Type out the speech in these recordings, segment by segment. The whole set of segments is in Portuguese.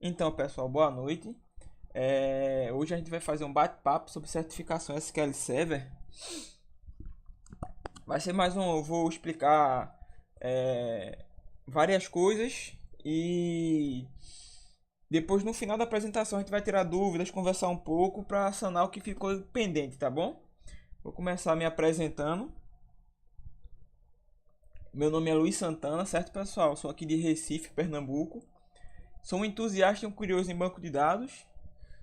Então, pessoal, boa noite. Hoje a gente vai fazer um bate-papo sobre certificação SQL Server. Vai ser mais um, eu vou explicar várias coisas e depois no final da apresentação a gente vai tirar dúvidas, conversar um pouco para sanar o que ficou pendente, tá bom? Vou começar me apresentando. Meu nome é Luiz Santana, certo, pessoal? Sou aqui de Recife, Pernambuco. Sou um entusiasta e um curioso em banco de dados.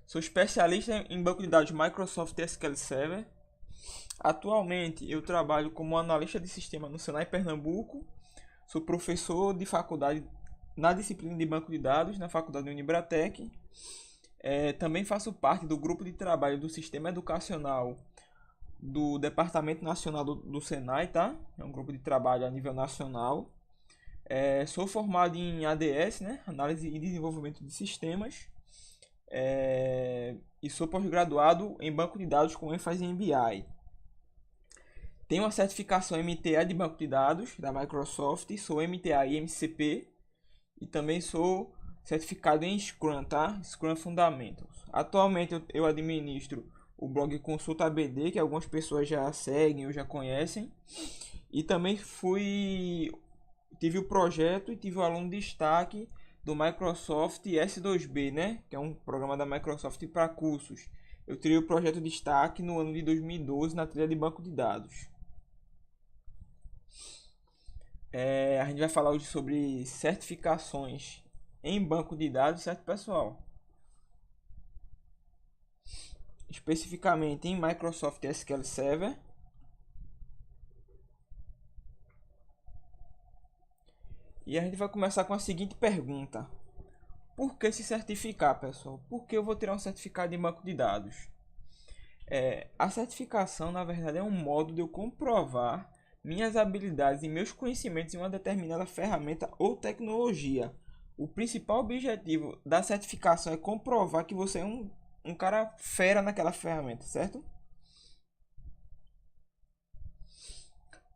Sou especialista em banco de dados Microsoft SQL Server. Atualmente eu trabalho como analista de sistema no Senai Pernambuco. Sou professor de faculdade na disciplina de banco de dados na faculdade Unibratec. Também faço parte do grupo de trabalho do sistema educacional do Departamento Nacional do Senai, tá? É um grupo de trabalho a nível nacional. Sou formado em ADS, né? Análise e Desenvolvimento de Sistemas. E sou pós-graduado em banco de dados com ênfase em BI. Tenho uma certificação MTA de banco de dados da Microsoft, sou MTA e MCP e também sou certificado em Scrum, tá? Scrum Fundamentals. Atualmente eu administro o blog Consulta ABD, que algumas pessoas já seguem ou já conhecem, e também tive o projeto e tive o aluno de destaque do Microsoft S2B, né? Que é um programa da Microsoft para cursos. Eu tirei o projeto de destaque no ano de 2012 na trilha de banco de dados. A gente vai falar hoje sobre certificações em banco de dados, certo, pessoal? Especificamente em Microsoft SQL Server. E a gente vai começar com a seguinte pergunta: por que se certificar, pessoal? Por que eu vou tirar um certificado em banco de dados? A certificação, na verdade, é um modo de eu comprovar minhas habilidades e meus conhecimentos em uma determinada ferramenta ou tecnologia. O principal objetivo da certificação é comprovar que você é um cara fera naquela ferramenta, certo?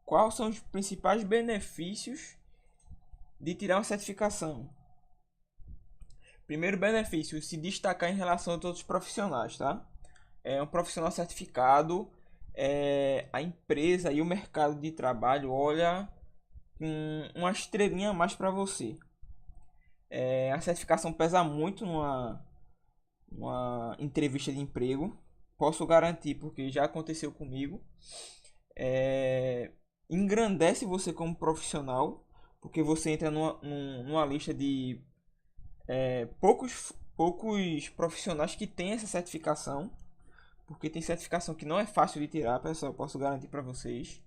Quais são os principais benefícios de tirar uma certificação? Primeiro benefício, se destacar em relação aos outros profissionais, tá? Um profissional certificado, a empresa e o mercado de trabalho olha com uma estrelinha a mais para você. A certificação pesa muito numa entrevista de emprego. Posso garantir porque já aconteceu comigo. Engrandece você como profissional, porque você entra numa lista de poucos profissionais que têm essa certificação, porque tem certificação que não é fácil de tirar, pessoal, posso garantir para vocês.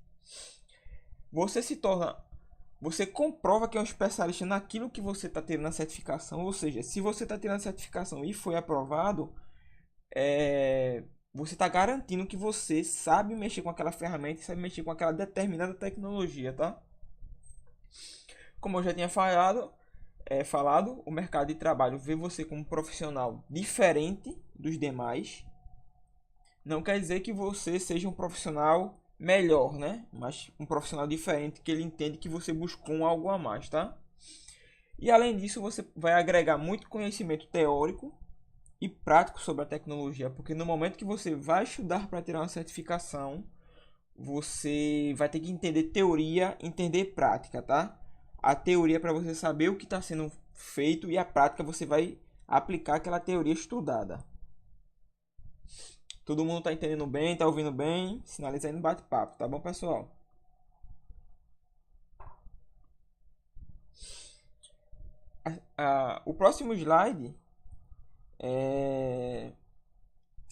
Você comprova que é um especialista naquilo que você está tirando a certificação, ou seja, se você está tirando a certificação e foi aprovado, você está garantindo que você sabe mexer com aquela ferramenta e sabe mexer com aquela determinada tecnologia, tá? Como eu já tinha falado, o mercado de trabalho vê você como um profissional diferente dos demais. Não quer dizer que você seja um profissional melhor, né? Mas um profissional diferente que ele entende que você buscou algo a mais, tá? E além disso, você vai agregar muito conhecimento teórico e prático sobre a tecnologia, porque no momento que você vai estudar para tirar uma certificação, você vai ter que entender teoria, entender prática, tá? A teoria é para você saber o que está sendo feito e a prática você vai aplicar aquela teoria estudada. Todo mundo tá entendendo bem, tá ouvindo bem? Sinaliza aí no bate-papo, tá bom, pessoal? O próximo slide é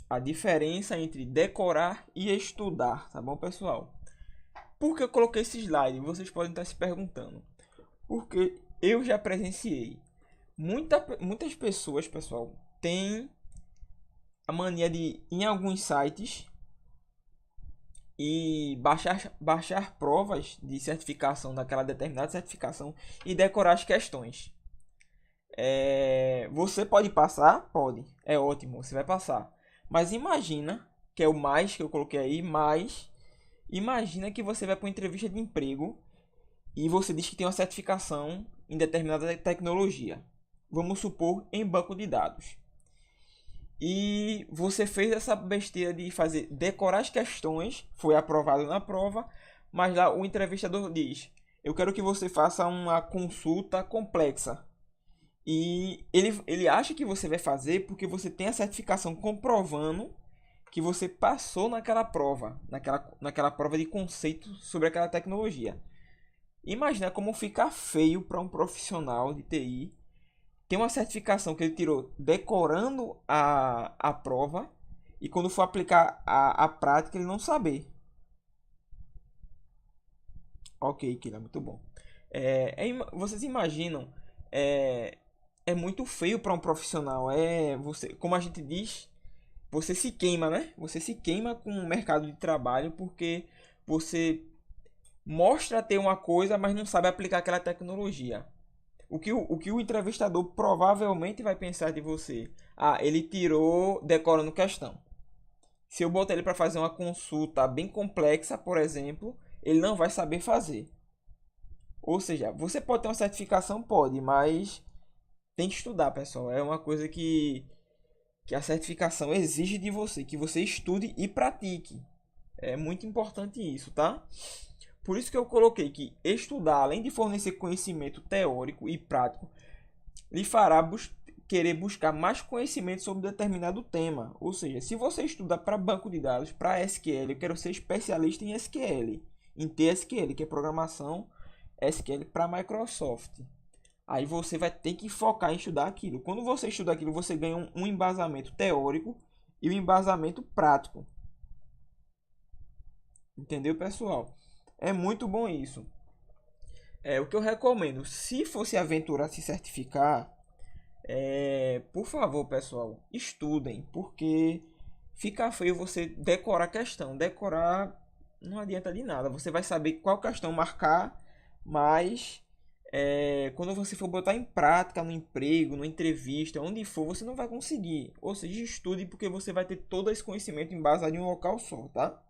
a diferença entre decorar e estudar, tá bom, pessoal? Por que eu coloquei esse slide? Vocês podem estar se perguntando. Porque eu já presenciei. Muitas pessoas, pessoal, têm a mania de ir em alguns sites e baixar provas de certificação daquela determinada certificação e decorar as questões. Você pode passar? Pode. É ótimo, você vai passar. Mas imagina, que é o mais que eu coloquei aí, mas imagina que você vai para uma entrevista de emprego e você diz que tem uma certificação em determinada tecnologia. vamos supor, em banco de dados. E você fez essa besteira de fazer decorar as questões, foi aprovado na prova, mas lá o entrevistador diz: eu quero que você faça uma consulta complexa. E ele acha que você vai fazer porque você tem a certificação comprovando que você passou naquela prova, naquela prova de conceito sobre aquela tecnologia. Imagina como fica feio para um profissional de TI ter uma certificação que ele tirou decorando a prova e quando for aplicar a prática ele não saber. Ok, Kila, muito bom. Vocês imaginam, é, é muito feio para um profissional. Você, como a gente diz, você se queima, né? Você se queima com o mercado de trabalho porque você mostra ter uma coisa, mas não sabe aplicar aquela tecnologia. O que o entrevistador provavelmente vai pensar de você? Ah, ele tirou decorando questão. Se eu botar ele para fazer uma consulta bem complexa, por exemplo, ele não vai saber fazer. Ou seja, você pode ter uma certificação, pode, mas tem que estudar, pessoal. É uma coisa que a certificação exige de você, que você estude e pratique. É muito importante isso, tá? Por isso que eu coloquei que estudar, além de fornecer conhecimento teórico e prático, lhe fará querer buscar mais conhecimento sobre determinado tema. Ou seja, se você estuda para banco de dados, para SQL, eu quero ser especialista em SQL, em TSQL, que é programação SQL para Microsoft. Aí você vai ter que focar em estudar aquilo. Quando você estuda aquilo, você ganha um embasamento teórico e um embasamento prático. Entendeu, pessoal? É muito bom isso. O que eu recomendo, se fosse aventurar se certificar, por favor, pessoal, estudem, porque fica feio você decorar a questão. Decorar não adianta de nada. Você vai saber qual questão marcar, mas quando você for botar em prática no emprego, na entrevista, onde for, você não vai conseguir. Ou seja, estude porque você vai ter todo esse conhecimento embasado em um local só, tá?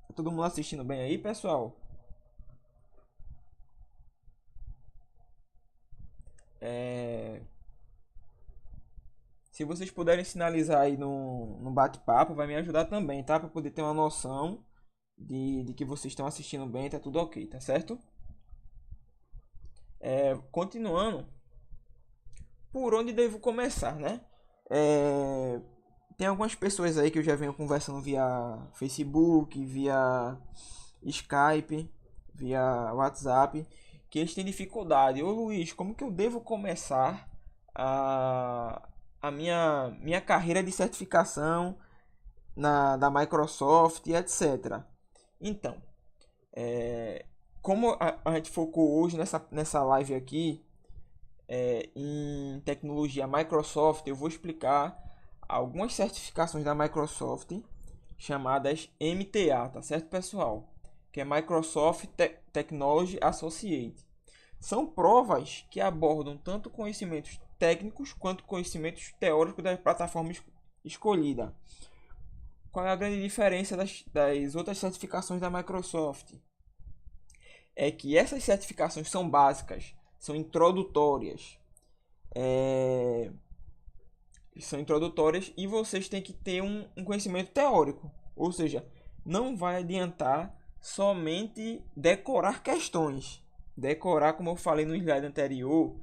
Tá todo mundo assistindo bem aí, pessoal? É, Se vocês puderem sinalizar aí no bate-papo, vai me ajudar também, tá? Para poder ter uma noção de que vocês estão assistindo bem, tá tudo ok, tá certo? Continuando, por onde devo começar, né? É, Tem algumas pessoas aí que eu já venho conversando via Facebook, via Skype, via WhatsApp, que eles têm dificuldade. Ô Luiz, como que eu devo começar a minha carreira de certificação da Microsoft, etc. Então, como a gente focou hoje nessa live aqui em tecnologia Microsoft, eu vou explicar algumas certificações da Microsoft chamadas MTA, tá certo, pessoal? Que é Microsoft Technology Associate. São provas que abordam tanto conhecimentos técnicos quanto conhecimentos teóricos da plataforma escolhida. Qual é a grande diferença das outras certificações da Microsoft? É que essas certificações são básicas, são introdutórias. É, São introdutórias e vocês têm que ter um conhecimento teórico. Ou seja, não vai adiantar somente decorar questões. Decorar, como eu falei no slide anterior,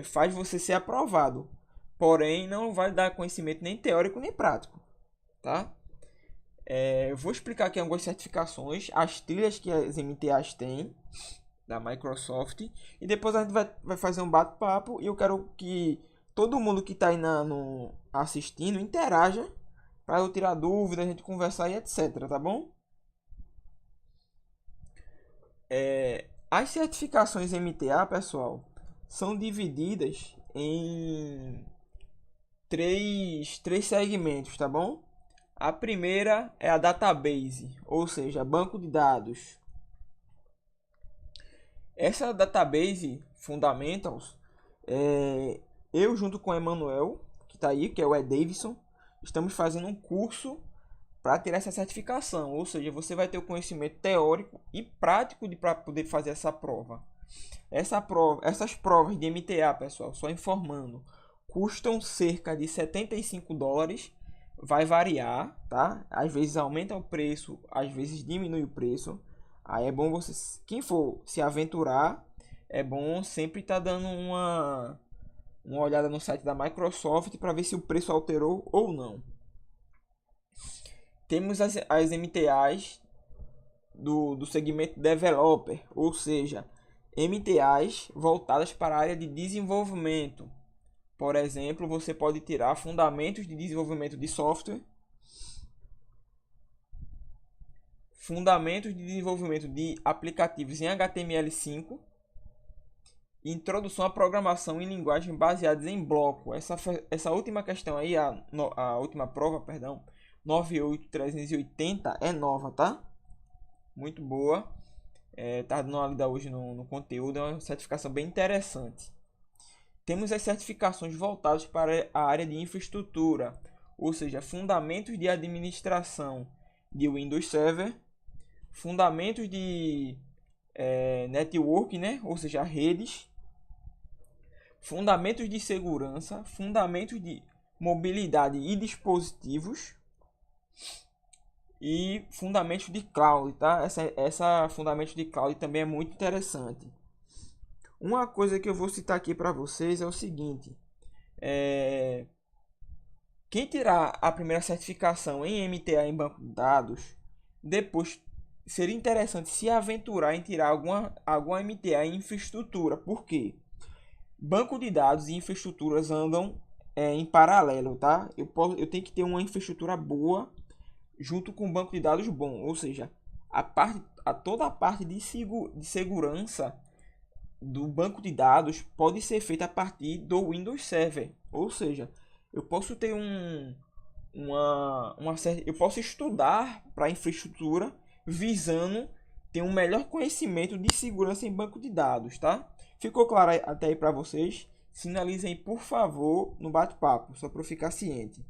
faz você ser aprovado. Porém, não vai dar conhecimento nem teórico nem prático. Tá? Eu vou explicar aqui algumas certificações, as trilhas que as MTAs têm da Microsoft. E depois a gente vai fazer um bate-papo. E eu quero que todo mundo que está aí assistindo interaja para eu tirar dúvidas, a gente conversar e etc. Tá bom? As certificações MTA, pessoal, são divididas em três segmentos, tá bom? A primeira é a database, ou seja, banco de dados. Essa database Fundamentals, eu junto com o Emanuel, que está aí, que é o Ed Davidson, estamos fazendo um curso para tirar essa certificação. Ou seja, você vai ter o conhecimento teórico e prático para poder fazer essa prova. Essas provas de MTA, pessoal, só informando, custam cerca de $75. Vai variar, tá? Às vezes aumenta o preço, às vezes diminui o preço. Aí é bom você, quem for se aventurar, é bom sempre estar dando uma olhada no site da Microsoft para ver se o preço alterou ou não. Temos as MTAs do segmento developer, ou seja, MTAs voltadas para a área de desenvolvimento. Por exemplo, você pode tirar fundamentos de desenvolvimento de software, fundamentos de desenvolvimento de aplicativos em HTML5, introdução à programação em linguagens baseadas em bloco. Essa última questão aí, a última prova, perdão, 98380 é nova, tá? Muito boa. Tá dando uma lida hoje no conteúdo, é uma certificação bem interessante. Temos as certificações voltadas para a área de infraestrutura, ou seja, fundamentos de administração de Windows Server, fundamentos de network, né? Ou seja, redes, fundamentos de segurança, fundamentos de mobilidade e dispositivos e fundamentos de cloud, tá? Essa fundamentos de cloud também é muito interessante. Uma coisa que eu vou citar aqui para vocês é o seguinte: quem tirar a primeira certificação em MTA em banco de dados, depois seria interessante se aventurar em tirar alguma MTA em infraestrutura. Por quê? Banco de dados e infraestruturas andam em paralelo, tá? Eu tenho que ter uma infraestrutura boa junto com um banco de dados bom, ou seja, toda a parte de segurança do banco de dados pode ser feita a partir do Windows Server, ou seja, eu posso ter eu posso estudar para infraestrutura visando ter um melhor conhecimento de segurança em banco de dados, tá? Ficou claro até aí para vocês? Sinalizem aí, por favor, no bate-papo, só para eu ficar ciente.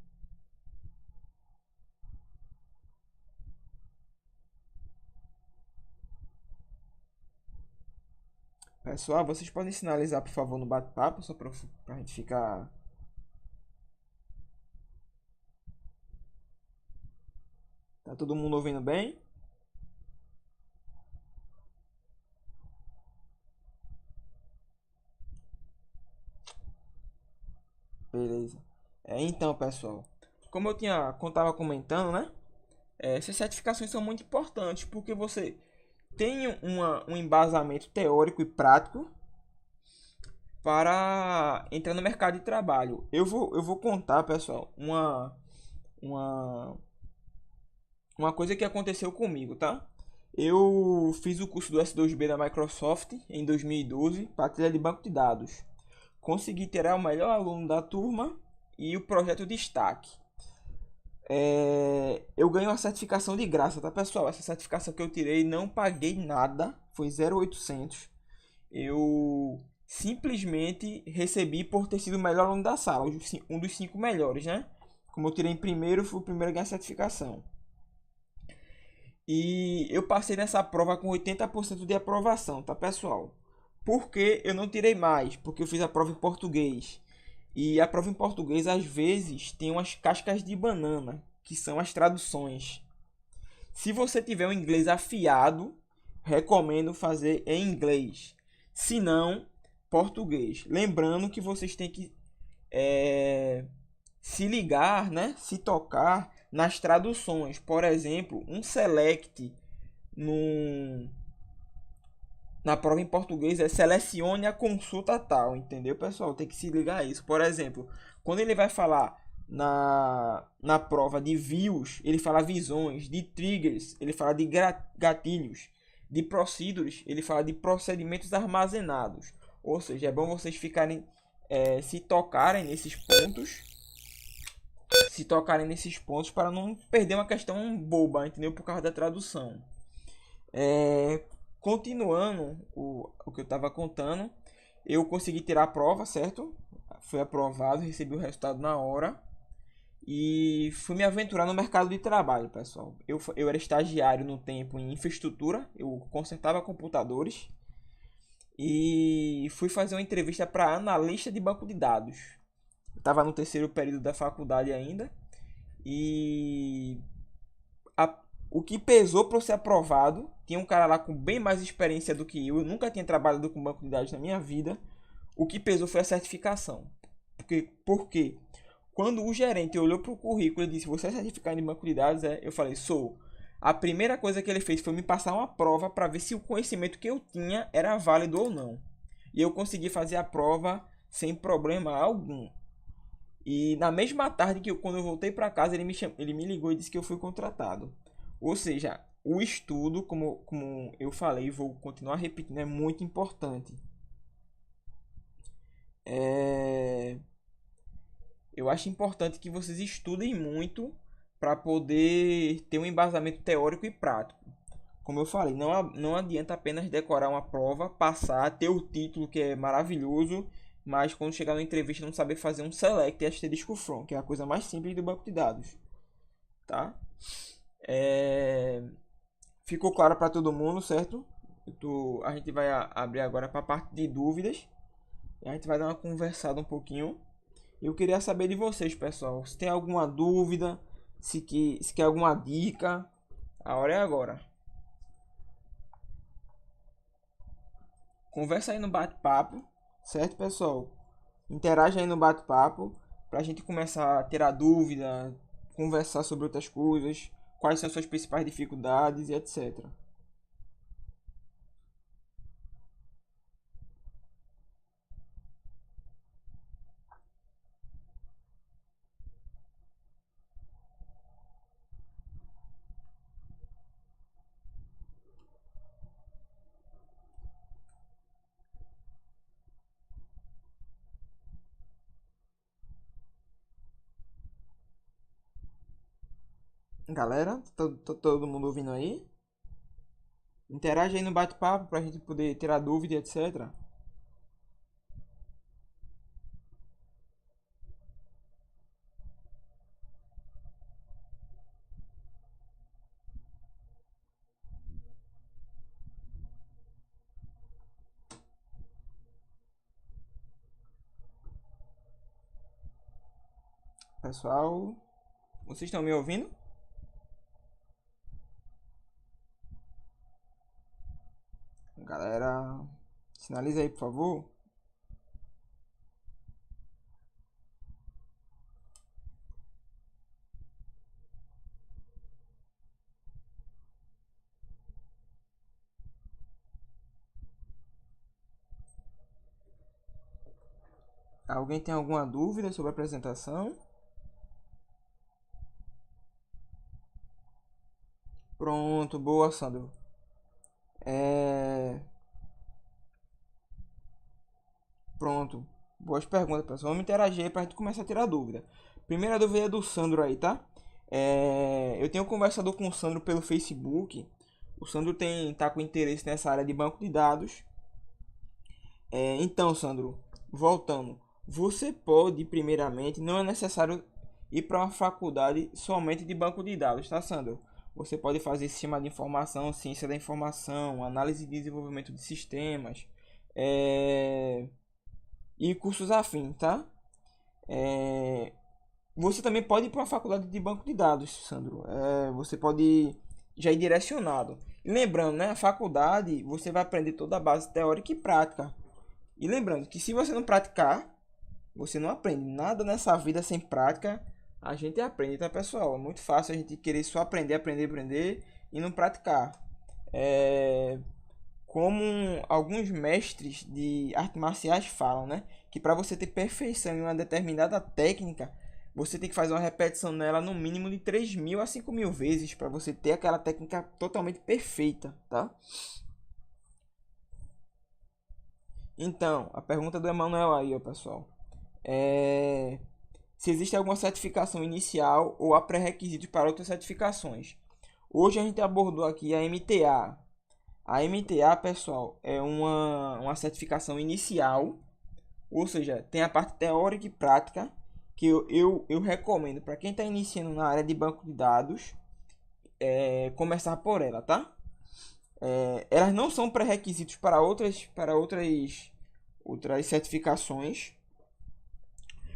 Pessoal, vocês podem sinalizar, por favor, no bate-papo, só para a gente ficar... Tá todo mundo ouvindo bem? Beleza. Então, pessoal, como eu estava comentando, né? Essas certificações são muito importantes porque você tem um embasamento teórico e prático para entrar no mercado de trabalho. Eu vou contar, pessoal, uma, uma coisa que aconteceu comigo, tá? Eu fiz o curso do S2B da Microsoft em 2012 para trilha de banco de dados. Consegui tirar o melhor aluno da turma e o projeto destaque. Eu ganhei uma certificação de graça, tá, pessoal? Essa certificação que eu tirei não paguei nada, foi 0,800. Eu simplesmente recebi por ter sido o melhor aluno da sala, um dos 5 melhores, né? Como eu tirei em primeiro, fui o primeiro a ganhar a certificação. E eu passei nessa prova com 80% de aprovação, tá, pessoal? Por que eu não tirei mais? Porque eu fiz a prova em português. E a prova em português às vezes tem umas cascas de banana, que são as traduções. Se você tiver um inglês afiado, recomendo fazer em inglês. Se não, português. Lembrando que vocês têm que se ligar, né? Se tocar nas traduções. Por exemplo, um select na prova em português selecione a consulta tal, entendeu, pessoal? Tem que se ligar a isso. Por exemplo, quando ele vai falar na prova de views, ele fala visões, de triggers, ele fala de gatilhos, de procedures, ele fala de procedimentos armazenados. Ou seja, é bom vocês ficarem se tocarem nesses pontos para não perder uma questão boba, entendeu? Por causa da tradução. Continuando o que eu estava contando, eu consegui tirar a prova, certo? Foi aprovado, recebi o resultado na hora. e fui me aventurar no mercado de trabalho, pessoal. Eu era estagiário no tempo em infraestrutura, eu consertava computadores e fui fazer uma entrevista para analista de banco de dados. Eu estava no terceiro período da faculdade ainda e a- o que pesou para eu ser aprovado, tinha um cara lá com bem mais experiência do que eu nunca tinha trabalhado com banco de dados na minha vida. O que pesou foi a certificação. Porque quando o gerente olhou para o currículo e disse: Você é certificado em banco de dados? Eu falei: Sou. A primeira coisa que ele fez foi me passar uma prova para ver se o conhecimento que eu tinha era válido ou não. E eu consegui fazer a prova sem problema algum. E na mesma tarde quando eu voltei para casa, ele me ligou e disse que eu fui contratado. Ou seja, o estudo, como eu falei, vou continuar repetindo, é muito importante. É... Eu acho importante que vocês estudem muito para poder ter um embasamento teórico e prático. Como eu falei, não adianta apenas decorar uma prova, passar, ter o título que é maravilhoso, mas quando chegar na entrevista não saber fazer um select e asterisco from, que é a coisa mais simples do banco de dados, tá? É... Ficou claro para todo mundo, certo? A gente vai abrir agora para a parte de dúvidas. E a gente vai dar uma conversada um pouquinho. Eu queria saber de vocês, pessoal. Se tem alguma dúvida, se quer alguma dica, a hora é agora. Conversa aí no bate-papo, certo, pessoal? Interage aí no bate-papo para a gente começar a tirar dúvida, conversar sobre outras coisas, quais são as suas principais dificuldades e etc. Galera, todo mundo ouvindo aí? Interage aí no bate-papo para a gente poder tirar dúvida e etc. Pessoal, vocês estão me ouvindo? Galera, sinaliza aí, por favor. Alguém tem alguma dúvida sobre a apresentação? Pronto, boa, Sandro. É... Pronto. Boas perguntas, pessoal. Vamos interagir aí pra gente começar a tirar dúvida. Primeira dúvida é do Sandro aí, tá? Eu tenho conversado com o Sandro pelo Facebook. O Sandro tá com interesse nessa área de banco de dados. Então, Sandro, voltando. Você pode, primeiramente, não é necessário ir para uma faculdade somente de banco de dados, tá, Sandro? Você pode fazer sistema de informação, ciência da informação, análise e desenvolvimento de sistemas, é, e cursos afins, tá? É, Você também pode ir para uma faculdade de banco de dados, Sandro. Você pode já ir direcionado. E lembrando, né? A faculdade você vai aprender toda a base teórica e prática. E lembrando que se você não praticar, você não aprende nada nessa vida sem prática. A gente aprende, tá, pessoal? É muito fácil a gente querer só aprender e não praticar. É, Como alguns mestres de artes marciais falam, né? Que para você ter perfeição em uma determinada técnica, você tem que fazer uma repetição nela no mínimo de 3.000 a 5.000 vezes para você ter aquela técnica totalmente perfeita, tá? Então, a pergunta do Emanuel aí, ó, pessoal. É... Se existe alguma certificação inicial ou há pré-requisitos para outras certificações. Hoje a gente abordou aqui a MTA. A MTA, pessoal, é uma certificação inicial, ou seja, tem a parte teórica e prática, que eu recomendo para quem está iniciando na área de banco de dados começar por ela, tá? Elas não são pré-requisitos outras certificações,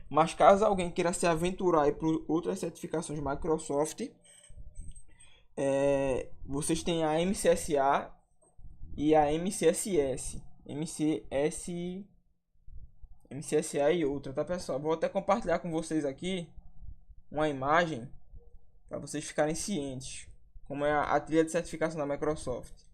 mas caso alguém queira se aventurar por outras certificações Microsoft, vocês têm a MCSA e a MCSS. MCSA e outra, tá pessoal? Vou até compartilhar com vocês aqui uma imagem para vocês ficarem cientes como é a trilha de certificação da Microsoft.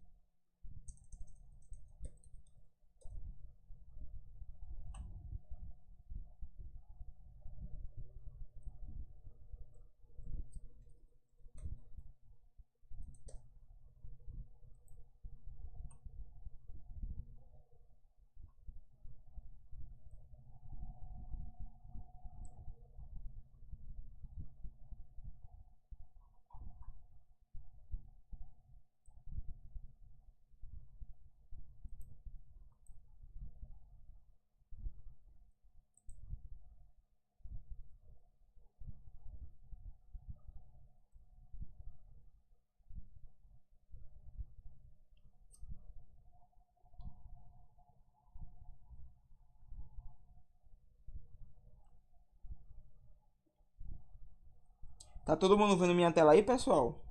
Tá todo mundo vendo minha tela aí, pessoal?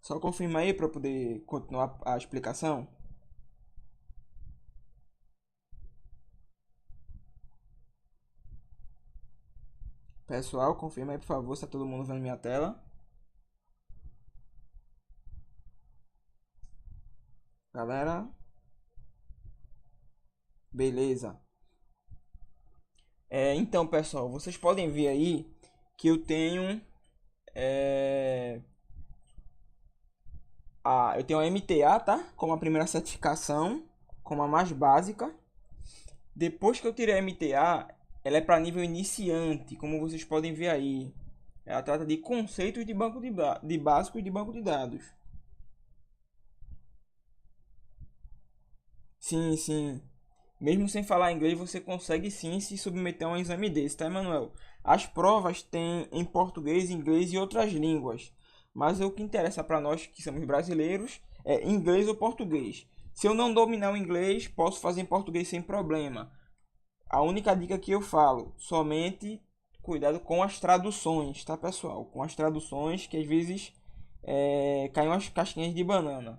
Só confirma aí para poder continuar a explicação. Pessoal, confirma aí, por favor, se tá todo mundo vendo minha tela. Galera, beleza. Então, pessoal, vocês podem ver aí que eu tenho a MTA, tá? Como a primeira certificação, como a mais básica. Depois que eu tirei a MTA, ela é para nível iniciante, como vocês podem ver aí. Ela trata de conceitos de banco de básico e de banco de dados. Sim, sim. Mesmo sem falar inglês, você consegue sim se submeter a um exame desse, tá, Emanuel? As provas têm em português, inglês e outras línguas. Mas o que interessa para nós que somos brasileiros é inglês ou português. Se eu não dominar o inglês, posso fazer em português sem problema. A única dica que eu falo, somente cuidado com as traduções, tá, pessoal? Com as traduções que às vezes caem umas casquinhas de banana.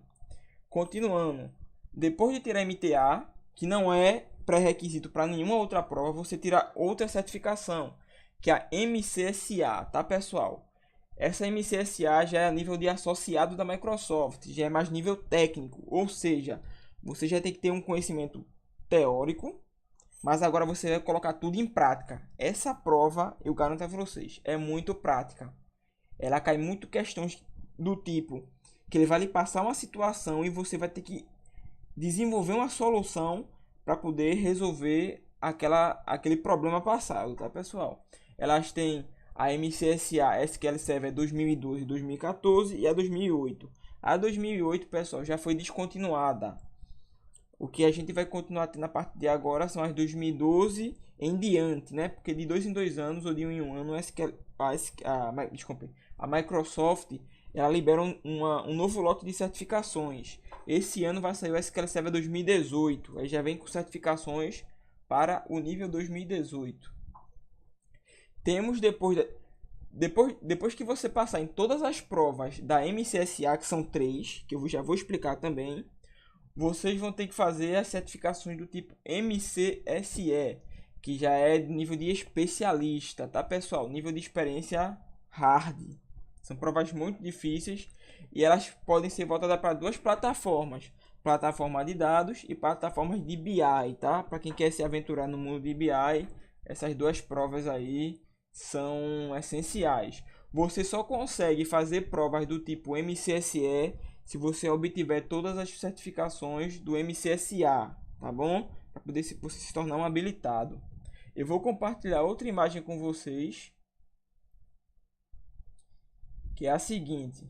Continuando, depois de tirar MTA, que não é pré-requisito para nenhuma outra prova, você tira outra certificação, que é a MCSA, tá, pessoal? Essa MCSA já é a nível de associado da Microsoft, já é mais nível técnico, ou seja, você já tem que ter um conhecimento teórico, mas agora você vai colocar tudo em prática. Essa prova, eu garanto a vocês, é muito prática. Ela cai muito questões do tipo que ele vai lhe passar uma situação e você vai ter que desenvolver uma solução para poder resolver aquele problema passado, tá, pessoal? Elas têm a MCSA SQL Server 2012 e 2014 e a 2008. A 2008, pessoal, já foi descontinuada. O que a gente vai continuar tendo a partir de agora são as 2012 em diante, né? Porque de 2 em 2 anos ou de 1 em 1 ano, desculpe, a Microsoft ela libera um novo lote de certificações. Esse ano vai sair o SQL Server 2018. Aí já vem com certificações para o nível 2018. Temos depois que você passar em todas as provas da MCSA, que são 3, que eu já vou explicar também, vocês vão ter que fazer as certificações do tipo MCSE, que já é nível de especialista, tá, pessoal? Nível de experiência hard. São provas muito difíceis e elas podem ser voltadas para duas plataformas: plataforma de dados e plataformas de BI, tá? Para quem quer se aventurar no mundo de BI, essas duas provas aí são essenciais. Você só consegue fazer provas do tipo MCSE se você obtiver todas as certificações do MCSA, tá bom? Para poder você se tornar um habilitado. Eu vou compartilhar outra imagem com vocês, que é a seguinte.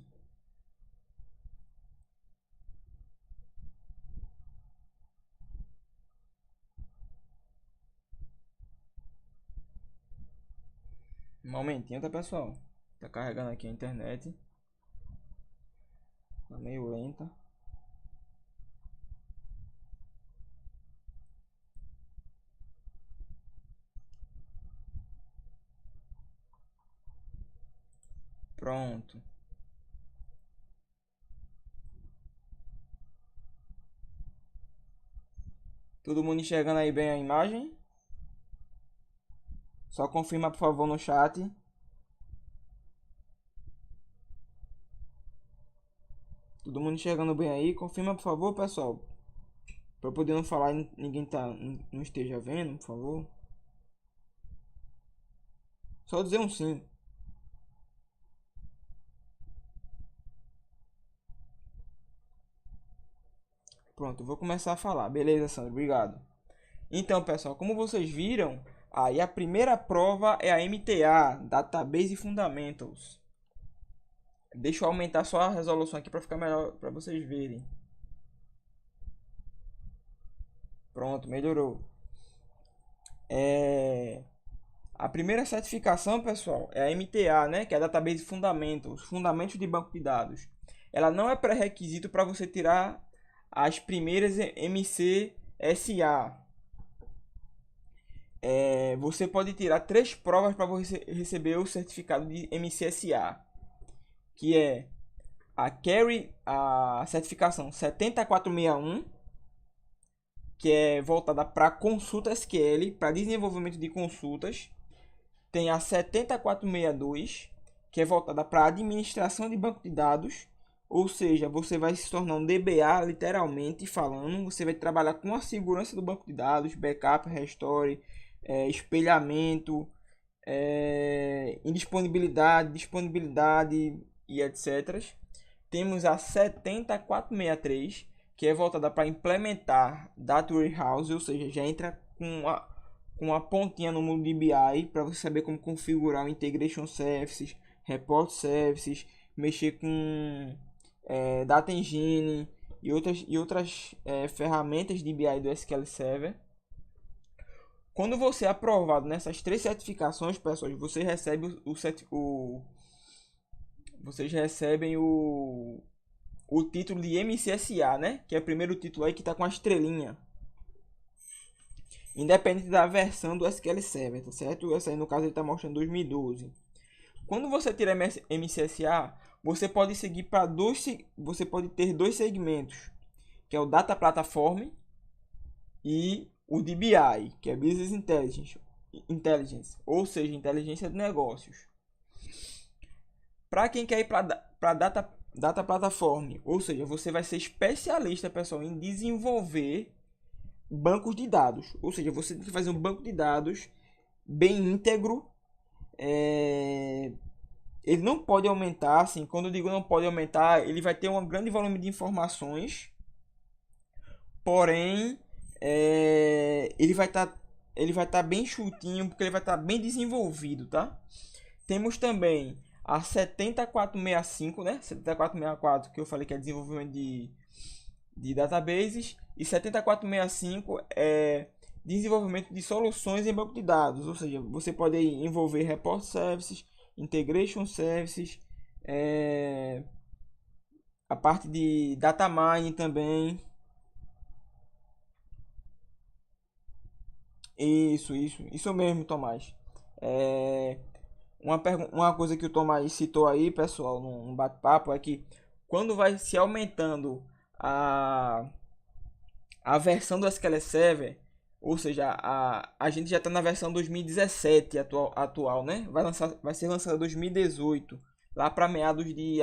Um momentinho, tá, pessoal? Tá carregando aqui a internet. Tá meio lenta. Pronto. Todo mundo enxergando aí bem a imagem? Só confirma, por favor, no chat. Todo mundo enxergando bem aí? Confirma, por favor, pessoal. Pra eu poder não falar e ninguém não esteja vendo, por favor. Só dizer um sim. Pronto, eu vou começar a falar. Beleza, Sandro, obrigado. Então, pessoal, como vocês viram, aí a primeira prova é a MTA, Database Fundamentals. Deixa eu aumentar só a resolução aqui para ficar melhor para vocês verem. Pronto, melhorou. A primeira certificação, pessoal, é a MTA, né? Que é a Database Fundamentals, Fundamentos de Banco de Dados. Ela não é pré-requisito para você tirar as primeiras MCSA. Você pode tirar 3 provas para você receber o certificado de MCSA, que é a certificação 7461, que é voltada para consulta SQL, para desenvolvimento de consultas. Tem a 7462, que é voltada para administração de banco de dados, ou seja, você vai se tornar um DBA, literalmente falando. Você vai trabalhar com a segurança do banco de dados, backup, restore, espelhamento, indisponibilidade, disponibilidade e etc. Temos a 7463, que é voltada para implementar Data Warehouse, ou seja, já entra com uma pontinha no mundo de BI para você saber como configurar o Integration Services, Report Services, mexer com Data Engine e outras ferramentas de BI do SQL Server. Quando você é aprovado nessas 3 certificações, pessoal, você recebe vocês recebem o título de MCSA, né? Que é o primeiro título aí que está com a estrelinha. Independente da versão do SQL Server, tá certo? Essa aí no caso ele está mostrando 2012. Quando você tira MCSA, você pode seguir para você pode ter 2 segmentos, que é o Data Platform e o DBI, que é Business Intelligence, ou seja, inteligência de negócios. Para quem quer ir para Data Platform, ou seja, você vai ser especialista, pessoal, em desenvolver bancos de dados. Ou seja, você tem que fazer um banco de dados bem íntegro. Ele não pode aumentar, assim, quando eu digo não pode aumentar, ele vai ter um grande volume de informações, porém, ele vai estar bem chutinho, porque ele vai estar bem desenvolvido, tá? Temos também a 7465, né? 7464, que eu falei que é desenvolvimento de databases, e 7465 é desenvolvimento de soluções em banco de dados, ou seja, você pode envolver report services, integration services, a parte de data mining também. Isso mesmo, Tomás. Uma coisa que o Tomás citou aí, pessoal, no bate-papo, é que quando vai se aumentando a versão do SQL Server, ou seja, a gente já está na versão 2017 atual, né? Vai ser lançada em 2018, lá para meados de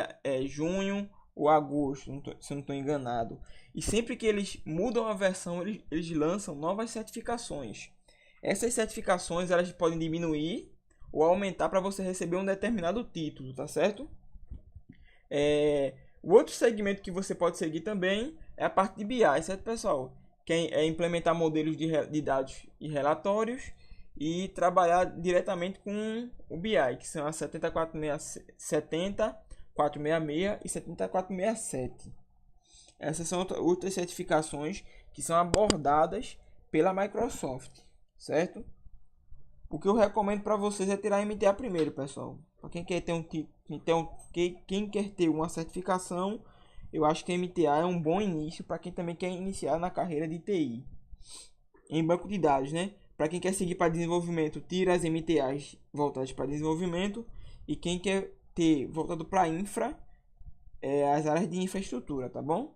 junho ou agosto, se eu não estou enganado. E sempre que eles mudam a versão, eles lançam novas certificações. Essas certificações elas podem diminuir ou aumentar para você receber um determinado título, tá certo? O outro segmento que você pode seguir também é a parte de BI, certo, pessoal? Que é implementar modelos de dados e relatórios e trabalhar diretamente com o BI, que são as 70460, 466 e 7467. Essas são outras certificações que são abordadas pela Microsoft, certo? O que eu recomendo para vocês é tirar MTA primeiro, pessoal. Para quem quer ter quem quer ter uma certificação, eu acho que MTA é um bom início para quem também quer iniciar na carreira de TI. Em banco de dados, né? Para quem quer seguir para desenvolvimento, tira as MTAs voltadas para desenvolvimento. E quem quer ter voltado para infra, as áreas de infraestrutura, tá bom?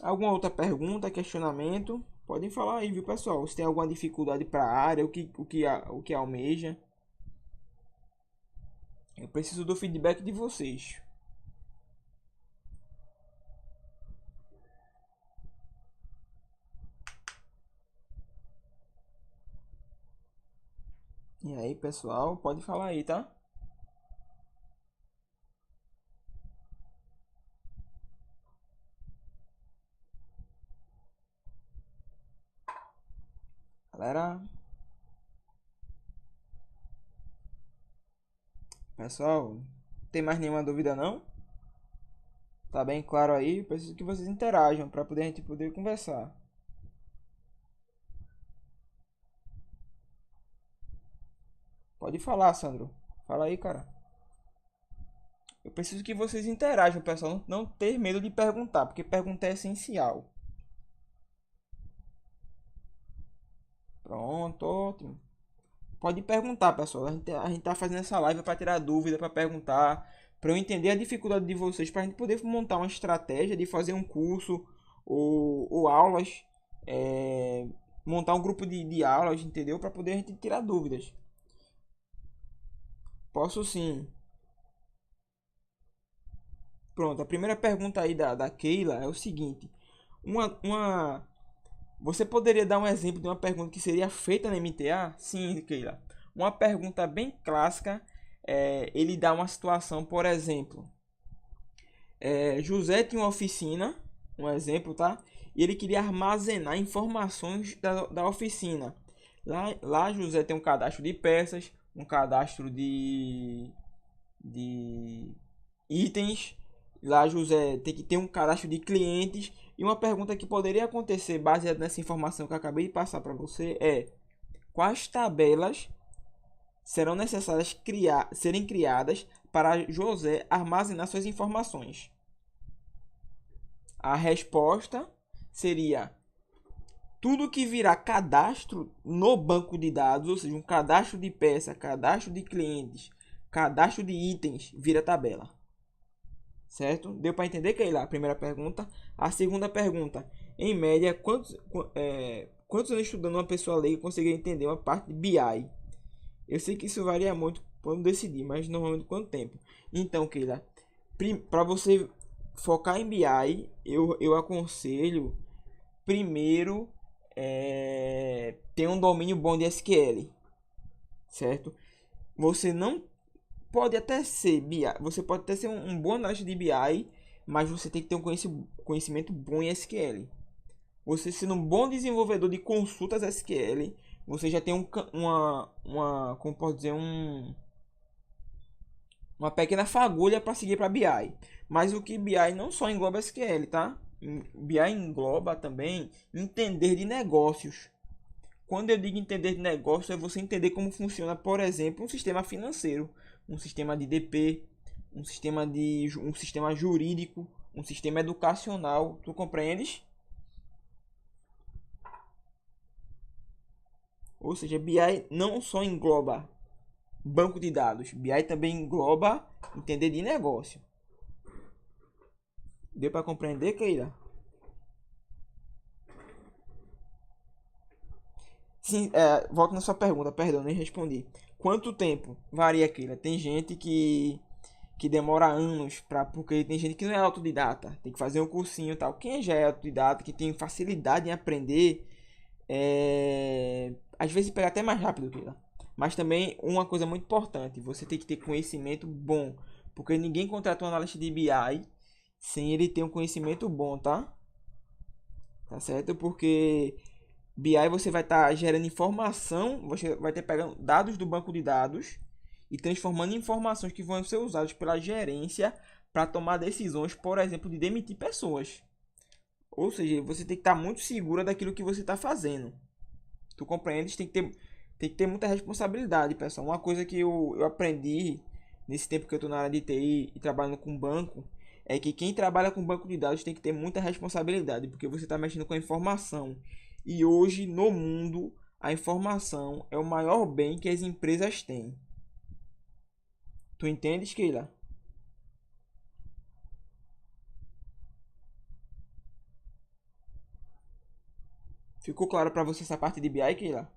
Alguma outra pergunta, questionamento? Podem falar aí, viu, pessoal? Se tem alguma dificuldade para a área, o que almeja. Eu preciso do feedback de vocês. E aí, pessoal, pode falar aí, tá? Galera, pessoal, tem mais nenhuma dúvida não? Tá bem claro aí? Preciso que vocês interajam para poder a gente poder conversar. Pode falar, Sandro. Fala aí, cara. Eu preciso que vocês interajam, pessoal. Não ter medo de perguntar, porque perguntar é essencial. Pronto, ótimo. Pode perguntar, pessoal. A gente tá fazendo essa live para tirar dúvida, para perguntar, para eu entender a dificuldade de vocês, para a gente poder montar uma estratégia de fazer um curso ou aulas, montar um grupo de aulas, entendeu? Para poder a gente tirar dúvidas. Posso sim. Pronto, a primeira pergunta aí da Keila é o seguinte: uma você poderia dar um exemplo de uma pergunta que seria feita na MTA? Sim, Keila. Uma pergunta bem clássica, ele dá uma situação, por exemplo, José tinha uma oficina, um exemplo, tá? E ele queria armazenar informações da oficina. Lá José tem um cadastro de peças, um cadastro de itens. Lá José tem que ter um cadastro de clientes. E uma pergunta que poderia acontecer baseada nessa informação que eu acabei de passar para você é: quais tabelas serão necessárias serem criadas para José armazenar suas informações? A resposta seria tudo que virar cadastro no banco de dados, ou seja, um cadastro de peça, cadastro de clientes, cadastro de itens, vira tabela. Certo? Deu para entender, Keila? A primeira pergunta. A segunda pergunta: em média, quantos anos estudando uma pessoa leiga conseguiria entender uma parte de BI? Eu sei que isso varia muito quando decidir, mas normalmente quanto tempo? Então, Keila, para você focar em BI, eu aconselho primeiro ter um domínio bom de SQL, certo? Você não pode até ser BI, você pode até ser um bom analista de BI, mas você tem que ter um conhecimento bom em SQL. Você sendo um bom desenvolvedor de consultas SQL, você já tem como posso dizer, uma pequena fagulha para seguir para BI. Mas o que BI não só engloba SQL, tá? BI engloba também entender de negócios. Quando eu digo entender de negócio, é você entender como funciona, por exemplo, um sistema financeiro, um sistema de DP, um sistema jurídico, um sistema educacional. Tu compreendes? Ou seja, BI não só engloba banco de dados, BI também engloba entender de negócio. Deu para compreender, Keila? Sim, volto na sua pergunta, perdão, nem respondi. Quanto tempo varia, Keila? Tem gente que demora anos porque tem gente que não é autodidata, tem que fazer um cursinho e tal. Quem já é autodidata, que tem facilidade em aprender, às vezes pega até mais rápido, Keila. Mas também uma coisa muito importante, você tem que ter conhecimento bom, porque ninguém contrata um analista de BI sem ele ter um conhecimento bom, tá? Tá certo? Porque BI você vai estar gerando informação, você vai ter pegando dados do banco de dados e transformando em informações que vão ser usadas pela gerência para tomar decisões, por exemplo, de demitir pessoas. Ou seja, você tem que estar muito segura daquilo que você está fazendo. Tu compreendes? Tem que ter Tem que ter muita responsabilidade, pessoal. Uma coisa que eu aprendi nesse tempo que eu estou na área de TI e trabalhando com banco é que quem trabalha com banco de dados tem que ter muita responsabilidade, porque você está mexendo com a informação. E hoje, no mundo, a informação é o maior bem que as empresas têm. Tu entendes, Keila? Ficou claro para você essa parte de BI, Keila?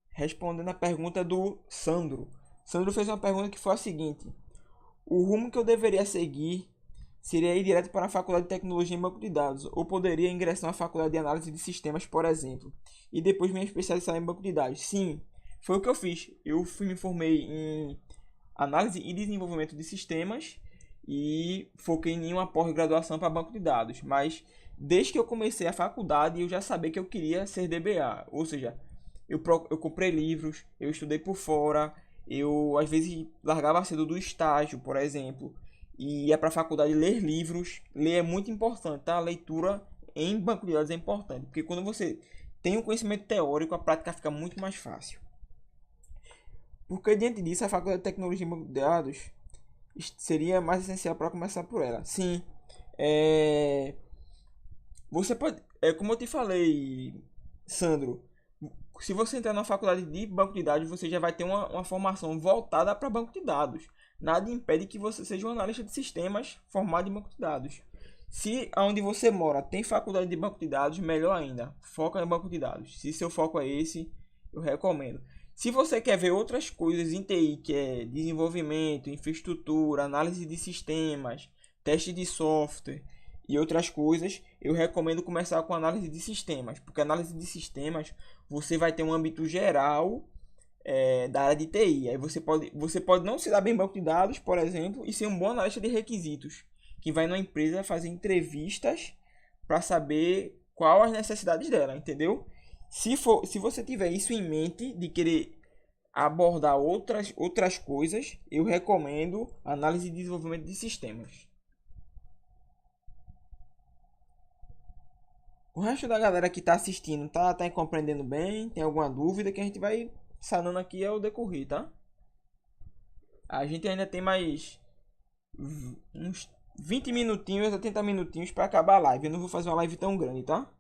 Respondendo a pergunta do Sandro. Sandro fez uma pergunta que foi a seguinte: o rumo que eu deveria seguir seria ir direto para a faculdade de tecnologia em banco de dados, ou poderia ingressar na faculdade de análise de sistemas, por exemplo, e depois me especializar em banco de dados? Sim, foi o que eu fiz. Me formei em análise e desenvolvimento de sistemas e foquei em uma pós-graduação para banco de dados. Mas desde que eu comecei a faculdade, eu já sabia que eu queria ser DBA, ou seja, eu comprei livros, eu estudei por fora, eu às vezes largava cedo do estágio, por exemplo, e ia para a faculdade ler livros. Ler é muito importante, tá? A leitura em banco de dados é importante, porque quando você tem um conhecimento teórico, a prática fica muito mais fácil. Porque diante disso, a faculdade de tecnologia em banco de dados seria mais essencial para começar por ela. Sim, é... você pode, como eu te falei, Sandro, se você entrar na faculdade de banco de dados, você já vai ter uma formação voltada para banco de dados. Nada impede que você seja um analista de sistemas formado em banco de dados. Se onde você mora tem faculdade de banco de dados, melhor ainda. Foca em banco de dados. Se seu foco é esse, eu recomendo. Se você quer ver outras coisas em TI, que é desenvolvimento, infraestrutura, análise de sistemas, teste de software e outras coisas, eu recomendo começar com análise de sistemas, porque análise de sistemas você vai ter um âmbito geral da área de TI. Aí você pode não se dar bem em banco de dados, por exemplo, e ser um bom analista de requisitos, que vai numa empresa fazer entrevistas para saber qual as necessidades dela, entendeu? Se você tiver isso em mente, de querer abordar outras coisas, eu recomendo análise e desenvolvimento de sistemas. O resto da galera que está assistindo tá compreendendo bem? Tem alguma dúvida que a gente vai sanando aqui ao decorrer, tá? A gente ainda tem mais uns 20 minutinhos a 30 minutinhos para acabar a live. Eu não vou fazer uma live tão grande, tá?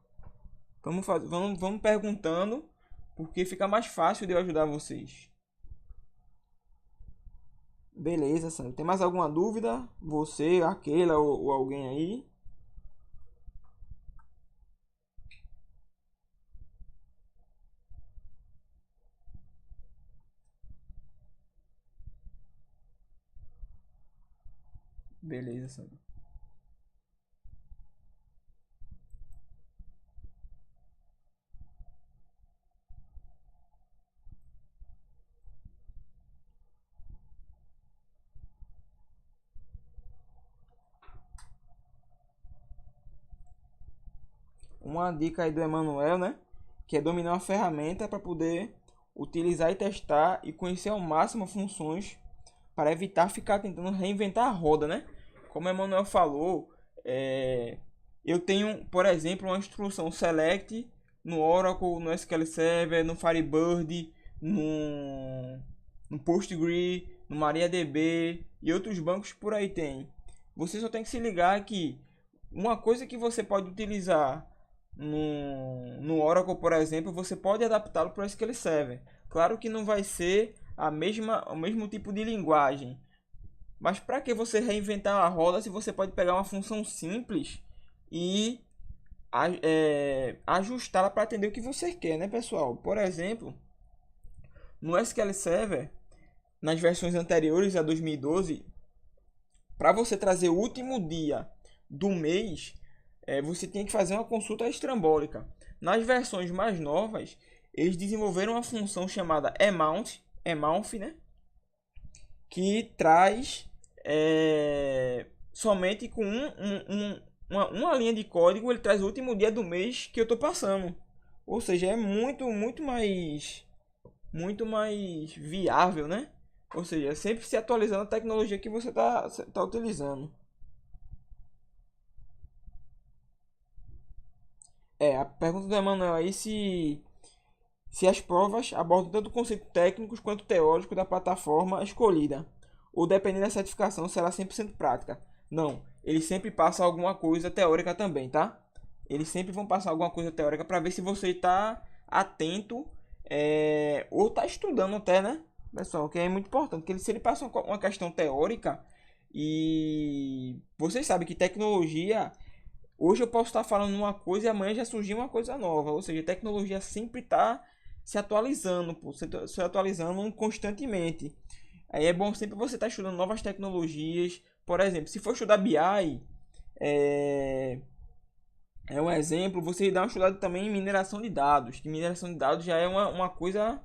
Vamos perguntando, porque fica mais fácil de eu ajudar vocês. Beleza, Sandro. Tem mais alguma dúvida? Você, aquela ou alguém aí? Beleza, Sandro. Uma dica aí do Emanuel, né? Que é dominar uma ferramenta para poder utilizar e testar e conhecer ao máximo funções para evitar ficar tentando reinventar a roda, né? Como o Emanuel falou, eu tenho, por exemplo, uma instrução select no Oracle, no SQL Server, no Firebird, no Postgre, no MariaDB e outros bancos por aí tem. Você só tem que se ligar que uma coisa que você pode utilizar no Oracle, por exemplo, você pode adaptá-lo para o SQL Server. Claro que não vai ser o mesmo tipo de linguagem, mas para que você reinventar a roda se você pode pegar uma função simples e ajustá-la para atender o que você quer, né, pessoal? Por exemplo, no SQL Server, nas versões anteriores a 2012, para você trazer o último dia do mês, você tinha que fazer uma consulta estrambólica. Nas versões mais novas, eles desenvolveram uma função chamada amount, né? Que traz somente com uma linha de código, ele traz o último dia do mês que eu estou passando. Ou seja, é muito mais viável, né? Ou seja, sempre se atualizando a tecnologia que você tá utilizando. A pergunta do Emanuel aí se as provas abordam tanto conceitos técnicos quanto teóricos da plataforma escolhida, ou dependendo da certificação, será 100% prática. Não, eles sempre passam alguma coisa teórica também, tá? Eles sempre vão passar alguma coisa teórica para ver se você está atento ou está estudando até, né? Pessoal, que é muito importante, que se ele passa uma questão teórica e vocês sabem que tecnologia, hoje eu posso estar falando uma coisa e amanhã já surgiu uma coisa nova, ou seja, a tecnologia sempre está se atualizando, pô, se atualizando constantemente. Aí é bom sempre você estar estudando novas tecnologias. Por exemplo, se for estudar BI, é, é um exemplo, você dá uma estudada também em mineração de dados, que mineração de dados já é uma coisa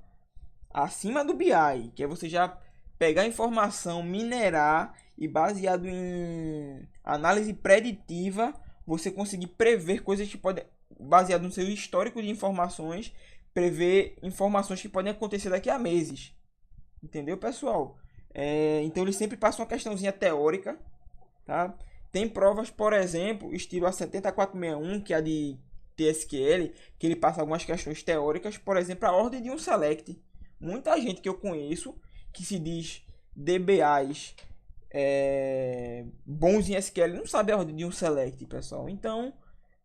acima do BI, que é você já pegar informação, minerar e baseado em análise preditiva, você conseguir prever coisas que podem, baseado no seu histórico de informações, prever informações que podem acontecer daqui a meses. Entendeu, pessoal? Então ele sempre passa uma questãozinha teórica, tá? Tem provas, por exemplo, estilo a 7461, que é a de TSQL, que ele passa algumas questões teóricas, por exemplo, a ordem de um select. Muita gente que eu conheço que se diz DBAs bons em SQL não sabe a ordem de um select, pessoal. Então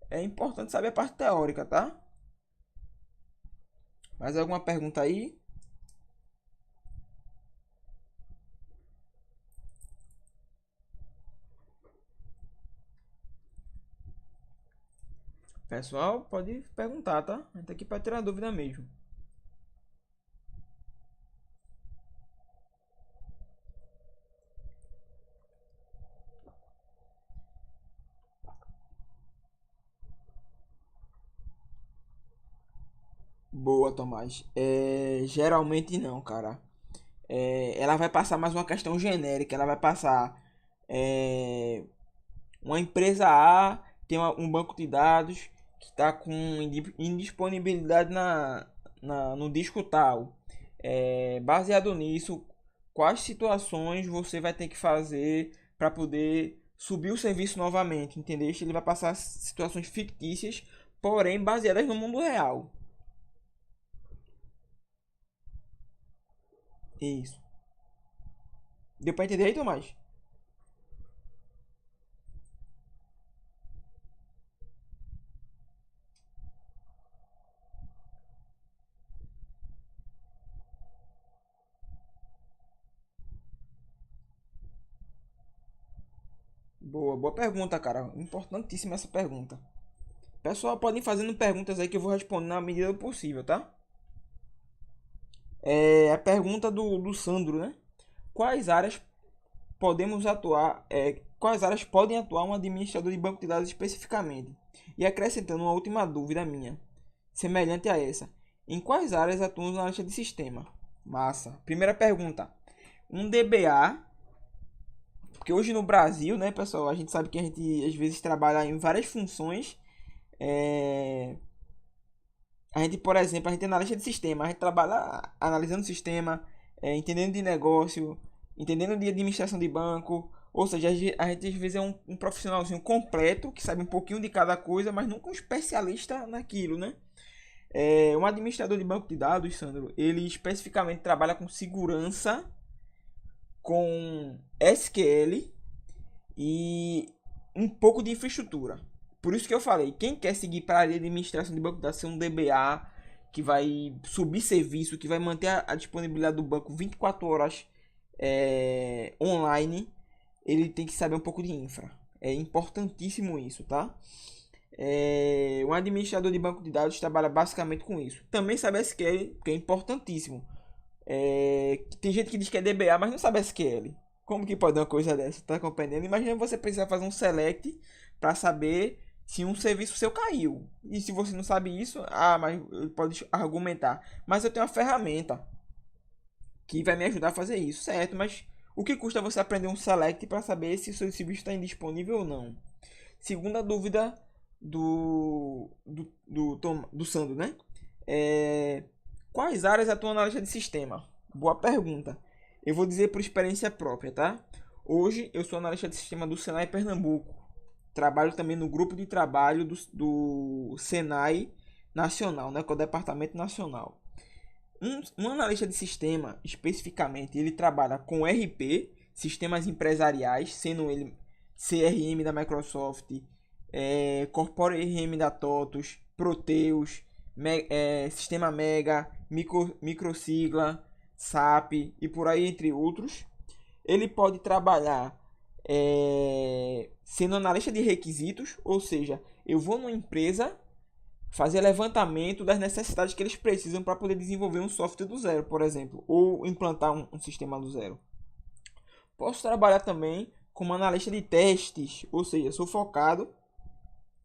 é importante saber a parte teórica, tá? Mais alguma pergunta aí? Pessoal, pode perguntar, tá? A gente tá aqui para tirar dúvida mesmo. Boa, Tomás. Geralmente não, cara. Ela vai passar mais uma questão genérica. Ela vai passar é, uma empresa A tem um banco de dados que está com indisponibilidade no disco tal. Baseado nisso, quais situações você vai ter que fazer para poder subir o serviço novamente, entendeu? Ele vai passar situações fictícias, porém baseadas no mundo real. Isso. Deu para entender aí, Tomás? Boa, boa pergunta, cara. Importantíssima essa pergunta. Pessoal, podem ir fazendo perguntas aí que eu vou responder na medida do possível, tá? A pergunta do Sandro, né? Quais áreas podemos atuar? Quais áreas podem atuar um administrador de banco de dados especificamente? E acrescentando uma última dúvida minha, semelhante a essa. Em quais áreas atuamos na lista de sistema? Massa. Primeira pergunta. Um DBA, porque hoje no Brasil, né, pessoal, a gente sabe que a gente às vezes trabalha em várias funções. É, A gente, por exemplo, a gente é analista de sistema, a gente trabalha analisando o sistema, entendendo de negócio, entendendo de administração de banco. Ou seja, a gente às vezes é um profissionalzinho completo, que sabe um pouquinho de cada coisa, mas nunca um especialista naquilo, né? Um administrador de banco de dados, Sandro, ele especificamente trabalha com segurança, com SQL e um pouco de infraestrutura. Por isso que eu falei, quem quer seguir para a área de administração de banco de dados, ser um DBA, que vai subir serviço, que vai manter a disponibilidade do banco 24 horas online, ele tem que saber um pouco de infra. É importantíssimo isso, tá? Um administrador de banco de dados trabalha basicamente com isso. Também sabe SQL, que é importantíssimo. Tem gente que diz que é DBA, mas não sabe SQL. Como que pode uma coisa dessa? Tá compreendendo? Imagina você precisar fazer um select para saber se um serviço seu caiu. E se você não sabe isso, mas pode argumentar. Mas eu tenho uma ferramenta que vai me ajudar a fazer isso, certo? Mas o que custa você aprender um select para saber se o seu serviço está indisponível ou não? Segunda dúvida do Sandro, né? Quais áreas atuam na lista de sistema? Boa pergunta. Eu vou dizer por experiência própria, tá? Hoje eu sou analista de sistema do Senai Pernambuco, trabalho também no grupo de trabalho do Senai Nacional, né, que é o Departamento Nacional. Um analista de sistema, especificamente, ele trabalha com RP, sistemas empresariais, sendo ele CRM da Microsoft, Corpore RM da TOTUS, Proteus, Sistema Mega, Microsigla, SAP e por aí entre outros. Ele pode trabalhar sendo analista de requisitos, ou seja, eu vou numa empresa fazer levantamento das necessidades que eles precisam para poder desenvolver um software do zero, por exemplo, ou implantar um sistema do zero. Posso trabalhar também como analista de testes, ou seja, sou focado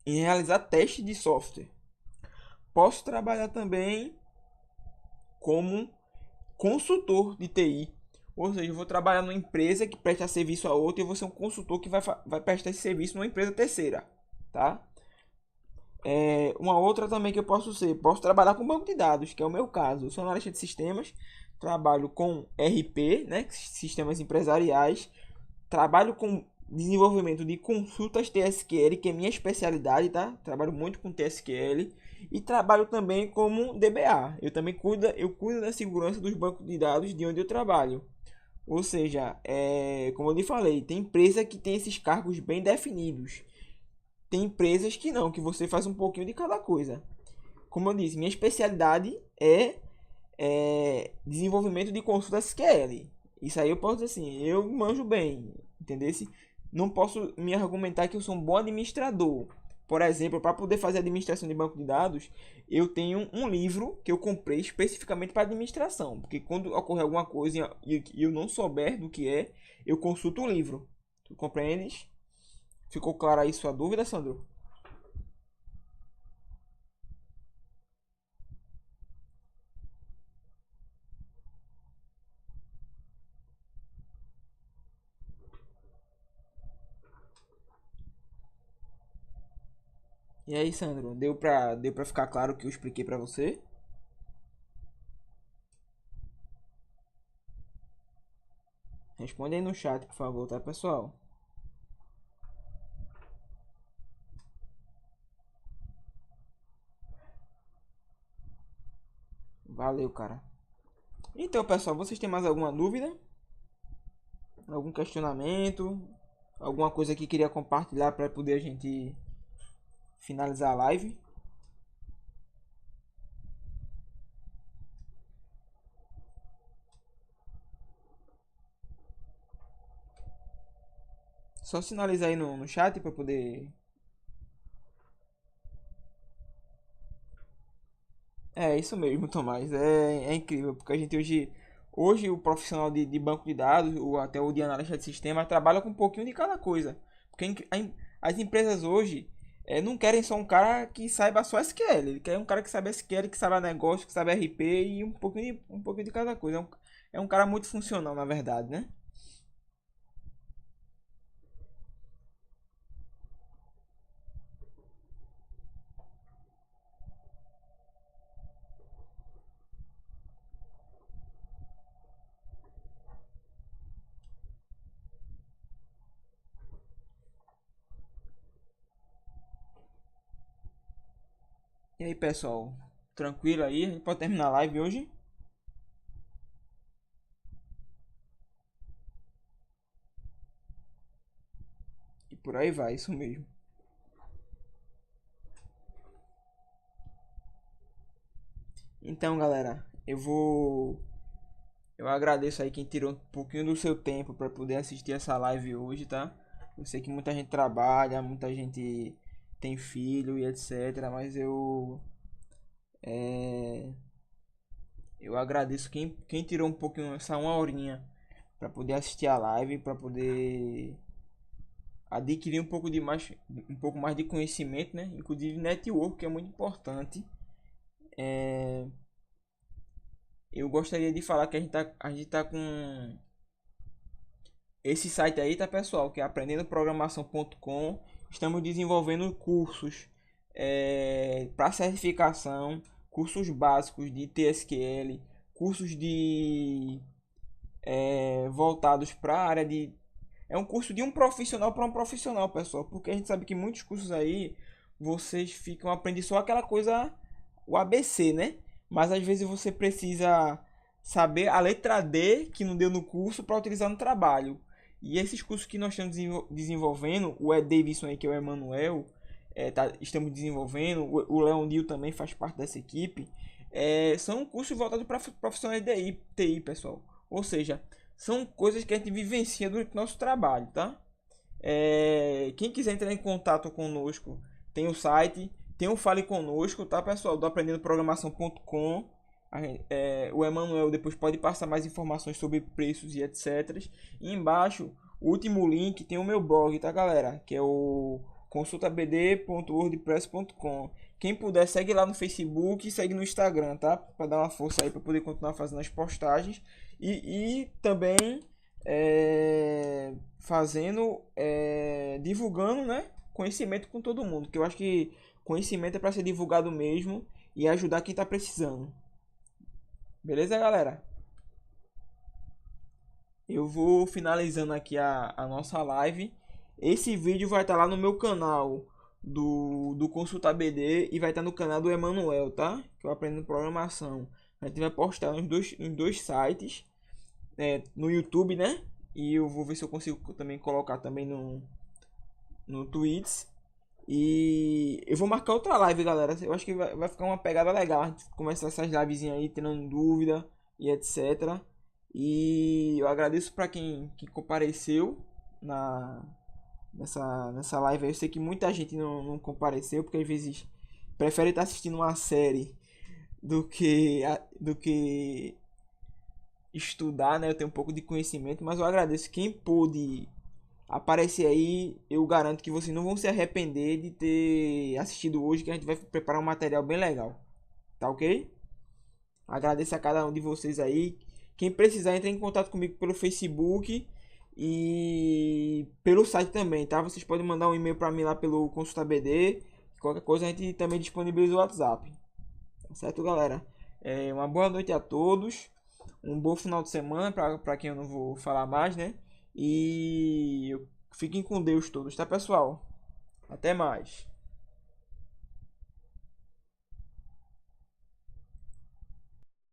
em realizar testes de software. Posso trabalhar também como consultor de TI, ou seja, eu vou trabalhar numa empresa que presta serviço a outra e eu vou ser um consultor que vai prestar esse serviço numa empresa terceira, tá? Uma outra também que eu posso trabalhar com banco de dados, que é o meu caso. Eu sou analista de sistemas, trabalho com RP, né, sistemas empresariais, trabalho com desenvolvimento de consultas TSQL, que é minha especialidade, tá? Trabalho muito com TSQL e trabalho também como DBA. Eu cuido da segurança dos bancos de dados de onde eu trabalho. Ou seja, como eu lhe falei, tem empresa que tem esses cargos bem definidos. Tem empresas que não, que você faz um pouquinho de cada coisa. Como eu disse, minha especialidade é desenvolvimento de consulta SQL. Isso aí eu posso dizer assim, eu manjo bem, entendeu? Não posso me argumentar que eu sou um bom administrador. Por exemplo, para poder fazer administração de banco de dados, eu tenho um livro que eu comprei especificamente para administração. Porque quando ocorrer alguma coisa e eu não souber do que é, eu consulto o livro. Tu compreendes? Ficou clara aí sua dúvida, Sandro? E aí, Sandro, deu pra ficar claro o que eu expliquei pra você? Responde aí no chat, por favor, tá, pessoal? Valeu, cara. Então, pessoal, vocês têm mais alguma dúvida? Algum questionamento? Alguma coisa que queria compartilhar para poder a gente finalizar a live? Só sinalizar aí no chat para poder. É isso mesmo, Tomás. É incrível, porque a gente hoje o profissional de banco de dados, ou até o de analista de sistema, trabalha com um pouquinho de cada coisa. Porque as empresas hoje não querem só um cara que saiba só SQL. Ele quer um cara que saiba SQL, que saiba negócio, que saiba RP e um pouquinho de cada coisa. É um cara muito funcional, na verdade, né? E aí, pessoal? Tranquilo aí? A gente pode terminar a live hoje? E por aí vai, isso mesmo. Então, galera, eu agradeço aí quem tirou um pouquinho do seu tempo para poder assistir essa live hoje, tá? Eu sei que muita gente trabalha, muita gente tem filho e etc, mas é, eu agradeço quem tirou um pouquinho, essa uma horinha para poder assistir a live, para poder adquirir um pouco mais de conhecimento, né? Inclusive network, que é muito importante. É, eu gostaria de falar que a gente tá com esse site aí, tá, pessoal? Que é aprendendoprogramação.com. Estamos desenvolvendo cursos para certificação, cursos básicos de TSQL, cursos voltados para a área de É um curso de um profissional para um profissional, pessoal. Porque a gente sabe que muitos cursos aí, vocês ficam aprendendo só aquela coisa, o ABC, né? Mas às vezes você precisa saber a letra D que não deu no curso para utilizar no trabalho. E esses cursos que nós estamos desenvolvendo, o Ed Davidson aí, que é o Emanuel, estamos desenvolvendo, o Leonil também faz parte dessa equipe, são cursos voltados para profissionais de TI, pessoal. Ou seja, são coisas que a gente vivencia durante o nosso trabalho, tá? Quem quiser entrar em contato conosco, tem o site, tem o Fale Conosco, tá, pessoal? Do aprendendogramação.com. O Emanuel depois pode passar mais informações sobre preços e etc. E embaixo, o último link tem o meu blog, tá, galera? Que é o consultabd.wordpress.com. Quem puder, segue lá no Facebook e segue no Instagram, tá? Para dar uma força aí para poder continuar fazendo as postagens. E também divulgando, né? Conhecimento com todo mundo. Que eu acho que conhecimento é para ser divulgado mesmo e ajudar quem está precisando. Beleza, galera? Eu vou finalizando aqui a nossa live. Esse vídeo vai estar lá no meu canal do Consulta BD e vai estar no canal do Emanuel, tá? Que eu aprendo programação. A gente vai postar nos dois sites, no YouTube, né? E eu vou ver se eu consigo também colocar também no Twitch. E eu vou marcar outra live, galera. Eu acho que vai ficar uma pegada legal. A gente começar essas livezinhas aí, tirando dúvida e etc. E eu agradeço para quem compareceu nessa live. Eu sei que muita gente não compareceu, porque às vezes prefere estar assistindo uma série do que estudar, né? Eu tenho um pouco de conhecimento, mas eu agradeço quem pôde aparecer aí. Eu garanto que vocês não vão se arrepender de ter assistido hoje, que a gente vai preparar um material bem legal. Tá ok? Agradeço a cada um de vocês aí. Quem precisar, entre em contato comigo pelo Facebook e pelo site também, tá? Vocês podem mandar um e-mail para mim lá pelo Consulta BD. Qualquer coisa a gente também disponibiliza o WhatsApp. Tá certo, galera? Uma boa noite a todos. Um bom final de semana para quem eu não vou falar mais, né? E fiquem com Deus todos, tá, pessoal? Até mais.